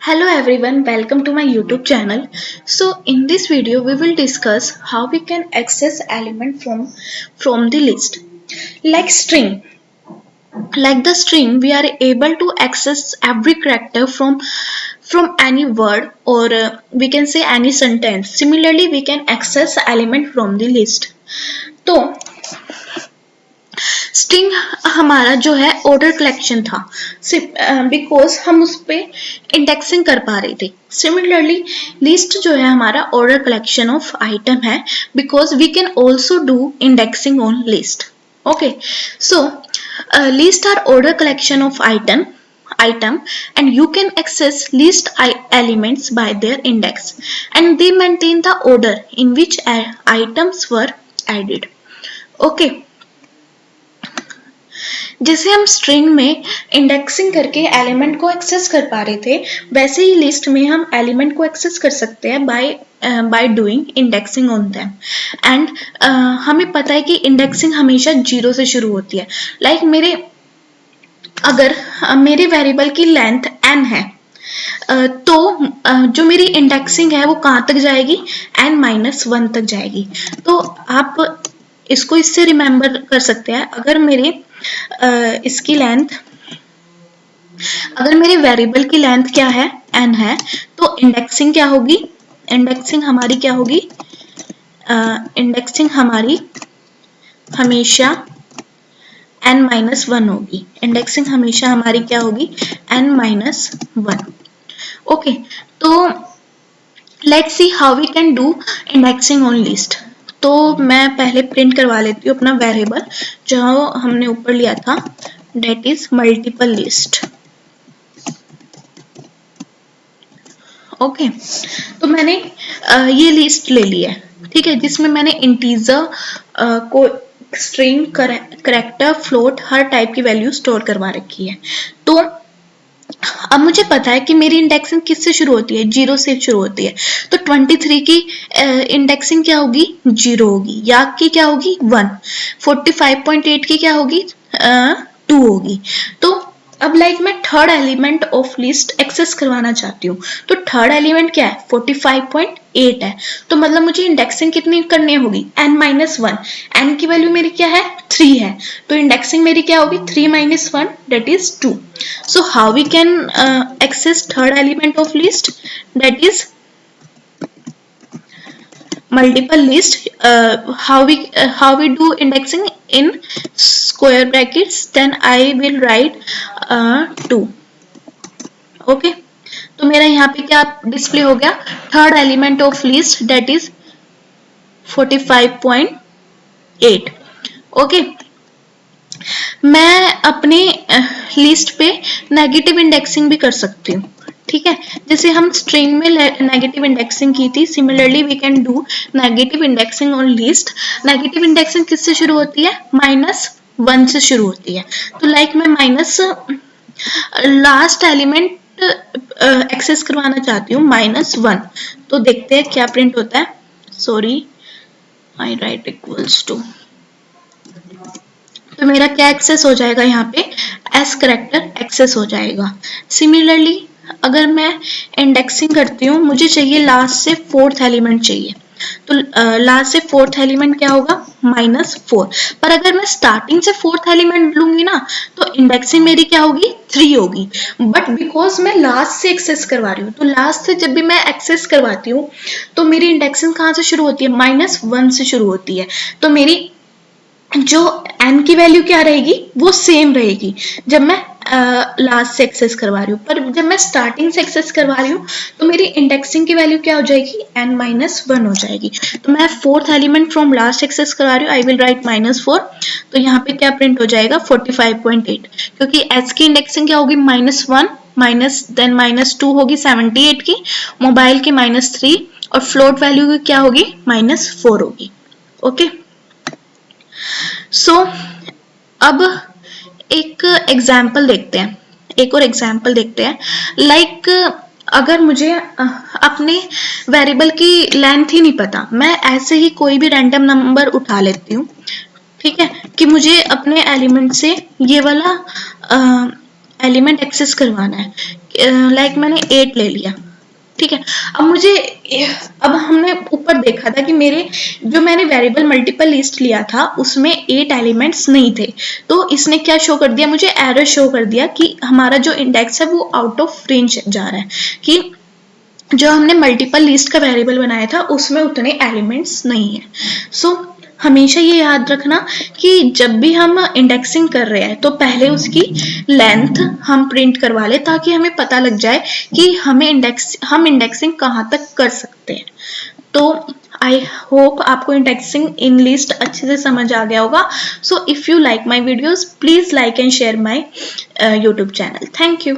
Hello everyone, welcome to my YouTube channel. So in this video we will discuss how we can access element from the list. Like string. Like the string, we are able to access every character from any word or we can say any sentence. Similarly, we can access element from the list. तो string हमारा जो है order collection था because हम उस पर indexing कर पा रहे थे. सिमिलरली लिस्ट जो है हमारा ऑर्डर कलेक्शन ऑफ आइटम है because we can also do indexing on list. Okay, so list are order collection of item and you can access list elements by their index and they maintain the order in which items were added. Okay, जैसे हम string में indexing करके element को access कर पा रहे थे, वैसे ही लिस्ट में हम एलिमेंट को एक्सेस कर सकते हैं by doing indexing on them. And हमें पता है कि इंडेक्सिंग हमेशा 0 से शुरू होती है. लाइक अगर मेरे वेरिएबल की लेंथ n है तो जो मेरी इंडेक्सिंग है वो कहाँ तक जाएगी, n-1 तक जाएगी. तो आप इसको इससे रिमेम्बर कर सकते हैं. अगर मेरे इसकी लेंथ, अगर मेरे वेरिएबल की लेंथ क्या है, n है, तो इंडेक्सिंग क्या होगी, इंडेक्सिंग हमारी क्या होगी, इंडेक्सिंग हमारी हमेशा n-1 होगी. इंडेक्सिंग हमेशा हमारी क्या होगी, n-1. ओके, तो let's see how we can do indexing on list. तो मैं पहले प्रिंट करवा लेती हूँ अपना वेरिएबल जो हमने ऊपर लिया था, that is multiple list. Okay, तो मैंने ये लिस्ट ले ली है, ठीक है, जिसमें मैंने इंटीजर को स्ट्रिंग, करैक्टर, फ्लोट, हर टाइप की वैल्यू स्टोर करवा रखी है. तो अब मुझे पता है कि मेरी इंडेक्सिंग किससे शुरू होती है, 0 से शुरू होती है. तो 23 की इंडेक्सिंग क्या होगी, 0 होगी. याक की क्या होगी, 1. 45.8 की क्या होगी, 2 होगी. तो अब मैं third element of list access करवाना चाहती हूँ. तो थर्ड एलिमेंट क्या है, 45.8 है. तो मतलब मुझे इंडेक्सिंग कितनी करनी होगी, n-1. n की वैल्यू मेरी क्या है, 3 है. तो इंडेक्सिंग मेरी क्या होगी, 3-1, that is 2. So how we can access third element of list, that is multiple list. How we do indexing in square brackets, then I will write 2. Okay, तो मेरा यहाँ पे क्या डिस्प्ले हो गया, third element of list that is 45.8. Okay, मैं अपने list पे नेगेटिव इंडेक्सिंग भी कर सकती हूँ, ठीक है. जैसे हम स्ट्रिंग में नेगेटिव इंडेक्सिंग की थी, similarly we can do negative indexing on list. Negative indexing किससे शुरू होती है, -1 से शुरू होती है. तो मैं माइनस लास्ट एलिमेंट एक्सेस करवाना चाहती हूँ, -1. तो देखते हैं क्या प्रिंट होता है. Sorry, I write equals to. तो मेरा क्या एक्सेस हो जाएगा, यहाँ पे एस करैक्टर एक्सेस हो जाएगा. सिमिलरली अगर मैं इंडेक्सिंग करती हूँ, मुझे चाहिए लास्ट से फोर्थ एलिमेंट चाहिए. तो लास्ट से फोर्थ एलिमेंट क्या होगा, -4. पर अगर मैं स्टार्टिंग से फोर्थ एलिमेंट लूंगी ना, तो इंडेक्सिंग मेरी क्या होगी, 3 होगी. बट बिकॉज मैं लास्ट से एक्सेस करवा रही हूँ, तो लास्ट से जब भी मैं एक्सेस करवाती हूँ तो मेरी इंडेक्सिंग कहाँ से शुरू होती है, -1 से शुरू होती है. तो मेरी जो n की वैल्यू क्या रहेगी, वो सेम रहेगी जब मैं लास्ट से एक्सेस करवा रही हूँ. पर जब मैं स्टार्टिंग से एक्सेस करवा रही हूँ तो मेरी इंडेक्सिंग की वैल्यू क्या हो जाएगी, n-1 हो जाएगी. तो मैं fourth element from last access करवा रही हूँ, आई विल राइट -4. तो यहाँ पे क्या प्रिंट हो जाएगा, 45.8, क्योंकि s की इंडेक्सिंग क्या होगी, -1 देन -2 होगी 78 की, मोबाइल की -3 और फ्लोट वैल्यू की क्या होगी, -4 होगी. ओके, सो अब एक एग्जाम्पल देखते हैं, एक और एग्जाम्पल देखते हैं. अगर मुझे अपने वेरिएबल की लेंथ ही नहीं पता, मैं ऐसे ही कोई भी रैंडम नंबर उठा लेती हूँ, ठीक है, कि मुझे अपने एलिमेंट से ये वाला एलिमेंट एक्सेस करवाना है. लाइक मैंने 8 ले लिया, ठीक है। अब हमने ऊपर देखा था कि जो मैंने वेरिएबल मल्टीपल लिस्ट लिया था उसमें 8 एलिमेंट्स नहीं थे, तो इसने क्या शो कर दिया, मुझे एरर शो कर दिया कि हमारा जो इंडेक्स है वो आउट ऑफ रेंज जा रहा है, कि जो हमने मल्टीपल लिस्ट का वेरिएबल बनाया था उसमें उतने एलिमेंट्स नहीं है। सो हमेशा ये याद रखना कि जब भी हम इंडेक्सिंग कर रहे हैं तो पहले उसकी लेंथ हम प्रिंट करवा ले, ताकि हमें पता लग जाए कि हम इंडेक्सिंग कहाँ तक कर सकते हैं। तो आई होप आपको इंडेक्सिंग इन लिस्ट अच्छे से समझ आ गया होगा। So if you like my videos, please like and share my YouTube channel. Thank you.